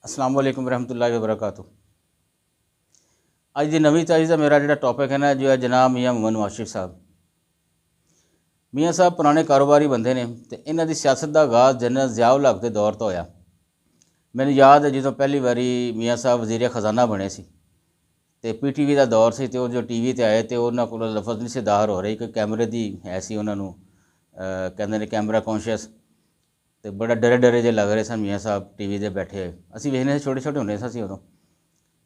अस्सलाम वालेकुम रहमतुल्लाहि व बरकातुहू। अज की नवी ताज़ी का मेरा जो टॉपिक है ना जो है जनाब मियाँ मोहम्मद नवाज शरीफ साहब। मियाँ साहब पुराने कारोबारी बंदे ने तो इन्हों की सियासत का आगाज़ जनरल ज़िया-उल हक के दौर तो होया। मैंने याद है जो पहली बारी मियाँ साहब वज़ीर खजाना बने सी तो PTV का दौर से तो जो TV ते आए तो उन्होंने को लफज नहीं से दाहर हो रही कि कैमरे की है सी उन्होंने कहते हैं कैमरा कॉन्शियस तो बड़ा डरे डरे जे लग रहे सन मियाँ साहब TV ते बैठे हुए। असीं वेखने छोटे छोटे होंगे सी उदों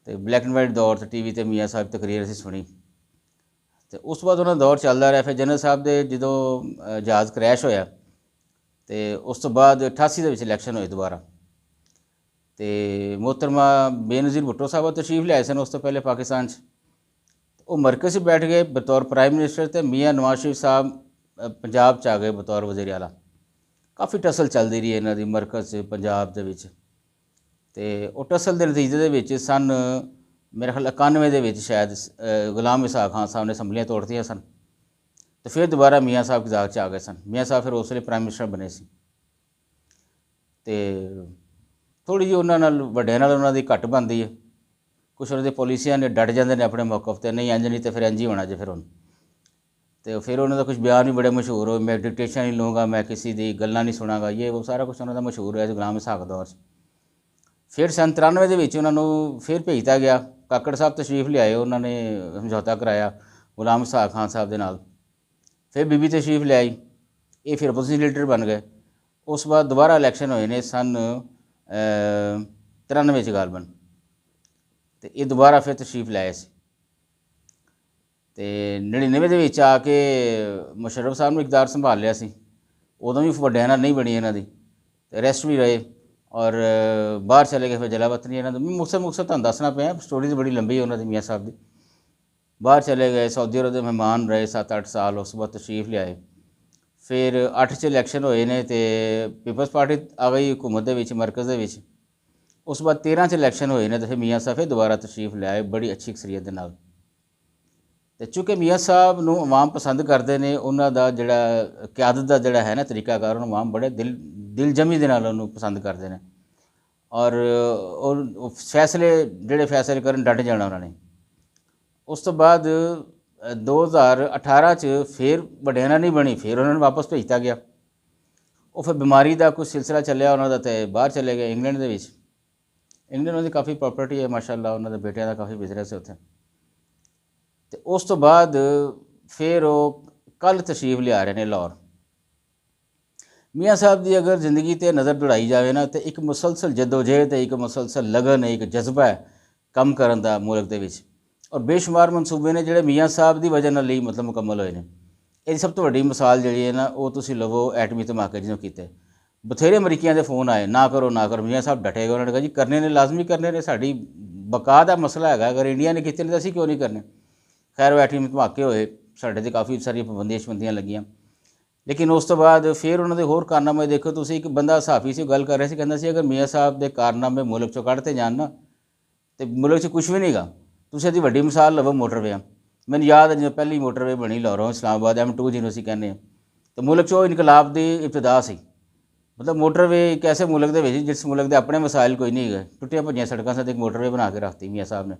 तो ब्लैक एंड वाइट दौर से TV ते मियाँ साहब तकरीर असीं सुनी तो उस बाद उन्होंने दौर चलता रहा। फिर जनरल साहब के जो जहाज़ क्रैश होया तो उस तो बाद 88 के इलैक्शन होए दोबारा तो मोहतरमा बेनज़ीर भुट्टो साहब तशरीफ लियाए सन उस तो पहले पाकिस्तान वो मरकज़ से बैठ गए बतौर प्राइम मिनिस्टर तो मियाँ नवाज शरीफ साहब पंजाब च आ गए बतौर वज़ीर आला। काफ़ी टसल चलती रही इन्हों की मरकज़ पंजाब के तो वो टसल के नतीजे के सन मेरे ख्याल 91 के शायद गुलाम इसहाक खान साहब ने असैम्बलियाँ तोड़तियाँ सन तो फिर दोबारा मियाँ साहब की जाग च आ गए सन। मियाँ साहब फिर उस वे प्राइम मिनिस्टर बने सी तो थोड़ी जी उन्होंने वड्डियां नाल उन्हों की घट बनती है। कुछ उन्होंने पॉलिसियां ने डट जाते हैं अपने मौकफ पर नहीं इंज नहीं तो फिर इंज ही होना जो फिर उन तो फिर उन्होंने कुछ बयान भी बड़े मशहूर हो मैं डिक्टेशन नहीं लूँगा मैं किसी की गल्लां नहीं सुनागा ये वो सारा कुछ उन्होंने मशहूर होया गुलाम इसहाक दौर से। फिर सन 93 के उन्होंने फिर भेजता गया काकड़ साहब तशरीफ लियाए उन्होंने समझौता कराया गुलाम इसहाक खान साहब के नाल। फिर बीबी तशरीफ लियाई ये फिर अपोजिशन लीडर बन गए। उस बाद दोबारा इलैक्शन होए ने सन 93 गालबन तो ये दोबारा फिर तशरीफ लाए सी तो 99 के आके मुशर्रफ साहब ने इकदार संभाल लिया सी उदों भी वड्डियां नाल नहीं बनी इन्हों की अरैस्ट भी रहे और बाहर चले गए। फिर जलावतनी इन्हों मुख्तसर तुहानूं दसना पिया स्टोरी तो बड़ी लंबी है उन्होंने मियाँ साहब की। बाहर चले गए सऊदी अरब के मेहमान रहे 7-8 साल उस बाद तशरीफ लियाए। फिर 8 इलैक्शन होए ने तो पीपल्स पार्टी आ गई हुकूमत के मरकज़ के। उस बाद 13 इलैक्शन होए ने तो फिर मियाँ साहब फिर दोबारा तशरीफ लियाए बड़ी अच्छी अक्सरीयत के नाल। तो चूँकि मियाँ साहब नूं अवाम पसंद करते हैं उन्हों का जोड़ा क्यादत का जोड़ा है ना तरीकाकार उन्होंने अवाम बड़े दिलजमी के नाल उन्होंने पसंद करते हैं और फैसले जोड़े फैसले करन डट जाना उन्होंने। उस तो बाद 2018 फिर वड्डियां नाल नहीं बनी फिर उन्होंने वापस भेजता गया। वो फिर बीमारी का कुछ सिलसिला चलिया उन्होंने तो बाहर चले गए इंग्लैंड के। इंग्लैंड उन्होंने काफ़ी प्रॉपर्टी है माशाअल्लाह उन्होंने बेटिया का काफ़ी बिजनेस है उत्थे। तो उस तो बाद फिर वो कल तशरीफ लिया रहे हैं लाहौर। मियाँ साहब की अगर जिंदगी ते नज़र दौड़ाई जाए ना तो एक मुसलसल जदोजहद एक मुसलसल लगन एक जज्बा है काम करन दा मुल्क दे विच और बेशुमार मनसूबे ने जोड़े मियाँ साहब की वजह नाल ही मतलब मुकम्मल होए ने। ये सब तो वड्डी मिसाल जी है ना वो तुसीं लवो एटमी धमाके जो किए बथेरे अमरीकियां के फोन आए ना करो ना करो मियाँ साहब डटे गए उन्होंने कहा जी करने ने लाजमी करने ने साड़ी बका का मसला है अगर इंडिया ने किए तो असीं क्यों नहीं करने। खैर वो एटमी धमाके होए साढ़े तो काफ़ी सारी पाबंदियां शबंदियां लगियां लेकिन उस तो बाद फिर उन्होंने होर कारनामे देखो तुसीं एक बंदा सहाफ़ी से गल कर रहे थे कहता सी अगर मियाँ साहब के कारनामे मुल्क चों कढ़ते जान ना तो मुल्क च कुछ भी नहीं गा। तुसीं इहदी वड्डी मिसाल लवो मोटरवे मैंने याद है जो पहली मोटरवे बनी लाहौरों इस्लामाबाद M2 जिन्हों असीं कहने तो मुल्क चो इनकलाब की इब्तदा सी। मतलब मोटरवे एक ऐसे मुल्क के जिस मुल्क के अपने मसाइल कोई नहीं है टुटिया भजिया सड़कों से एक मोटरवे बना के रखती मियाँ साहब ने।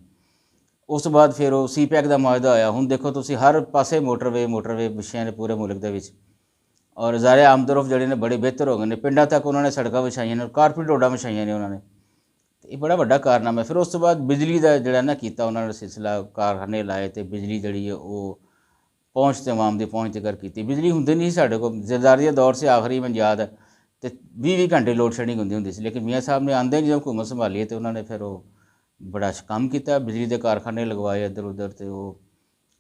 उस तो बाद फिर वो CPEC का मुआहदा होया हुण देखो तुसीं हर पासे मोटरवे विछियां ने पूरे मुल्क के और ज़ारे आमदोरफ जोड़े ने बड़े बेहतर हो गए ने पिंडा तक उन्होंने सड़कों विछाइया ने कारपेट रोडा विछाइया ने उन्होंने ये बड़ा वड्डा कारनामा है। फिर उस तो बाद बिजली का जोड़ा ना किया उन्होंने सिलसिला कारखाने लाए तो बिजली जी है वो पहुँच तो आवाम की पहुँच तक की बिजली होंगी नहीं साढ़े को जरदारी के दौर से आखिरी मैं याद है तो 20-20 घंटे लोड शेडिंग होंगी सी लेकिन मियाँ साहब ने आंदे जब हुकूमत संभाली तो उन्होंने फिर वो बड़ा काम किया बिजली के कारखाने लगवाए इधर उधर तो वो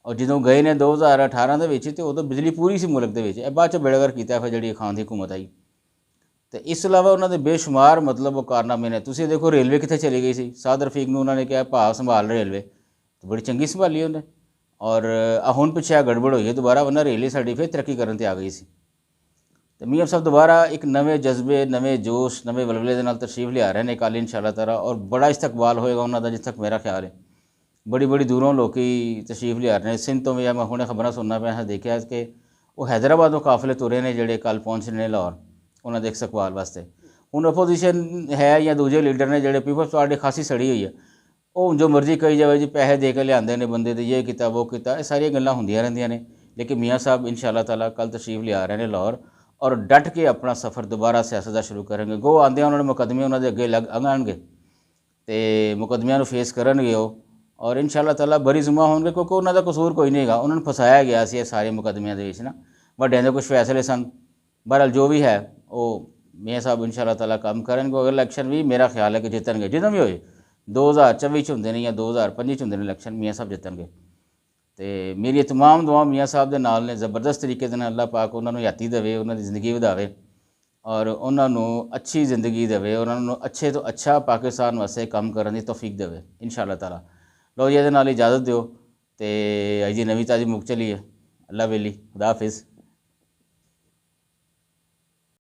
और जो गए ने 2018 तो उदों बिजली पूरी सी मुल्क के बाद बेड़ागर किया फिर जी खान की हुकूमत आई तो इस अलावा उन्होंने बेशुमार मतलब वो कारनामे ने तुसीं देखो रेलवे कितने चली गई सी साद रफीक नूं उन्होंने कहा भाव संभाल रेलवे तो बड़ी चंगी संभाली उन्हें और हुण पिछे गड़बड़ हुई है दोबारा वरना रेलवे साड़ी फिर तरक्की करन ते आ गई सी। तो मियाँ साहब दोबारा एक नवे जज्बे नवे जोश नवे वलवले के नाल तशरीफ लिया रहे हैं कल इंशाअल्लाह ताला और बड़ा इस्तकबाल होएगा उन्होंने जिस तक मेरा ख्याल है। बड़ी बड़ी दूरों लोग तशरीफ लिया रहे हैं सिंध तो मैं हुणे खबर सुनना पाया देखा कि वो हैदराबाद काफिले तुरे ने जोड़े कल पहुँचने लाहौर उन्होंने इस्तकबाल वास्ते ਹੁਣ ਅਪੋਜੀਸ਼ਨ ਹੈ ਜਾਂ ਦੂਜੇ ਲੀਡਰ ਨੇ ਜਿਹੜੇ ਪੀਪਲਸ ਪਾਰਟੀ ਖਾਸੀ ਸੜੀ ਹੋਈ ਹੈ, ਉਹ ਜੋ ਮਰਜ਼ੀ ਕਹੀ ਜਾਵੇ ਜੀ ਪੈਸੇ ਦੇ ਕੇ ਲਿਆਂਦੇ ਨੇ ਬੰਦੇ ਤੇ ਇਹ ਕੀਤਾ ਉਹ ਕੀਤਾ, ਇਹ ਸਾਰੀਆਂ ਗੱਲਾਂ ਹੁੰਦੀਆਂ ਰਹਿੰਦੀਆਂ ਨੇ। ਲੇਕਿन ਮੀਆਂ ਸਾਹਿਬ इंशाअल्लाह ताला कल तशरीफ़ लिया रहे हैं लाहौर और डट के अपना सफ़र दोबारा सियासत का शुरू करेंगे। गो आंदे उन्होंने मुकदमे उन्होंने अगे लग आएंगे तो मुकदमियां फेस करेंगे और इंशाअल्लाह ताला बरी जुमा होंगे, क्योंकि उन्होंने कसूर कोई नहीं है। उन्होंने फसाया गया सी सारे मुकदमियां के ना, वड्डियां दे कुछ फैसले सन। बहरहाल जो भी है वो मियाँ साहब इंशाअल्लाह ताला काम करेंगे। अगर इलैक्शन भी मेरा ख्याल है कि जितने जितने भी होए 2024 होंगे ने या 2025 होंगे ने इलैक्शन, मियाँ साहब जितने। तो मेरी तमाम दुआ मियाँ साहब के नाल ने ज़बरदस्त तरीके से अल्लाह पाक उन्होंने हयाती देवे, उन्होंने ज़िंदगी वधावे और उन्होंने अच्छी ज़िंदगी देवे, उन्होंने अच्छे तो अच्छा पाकिस्तान वास्ते काम करने की तौफीक देवे इंशाअल्लाह ताला। लो जी, ये इजाज़त दो तो अज की नवी ताज़ी मुक चली है। अल्लाह वेली, खुदा हाफिज़।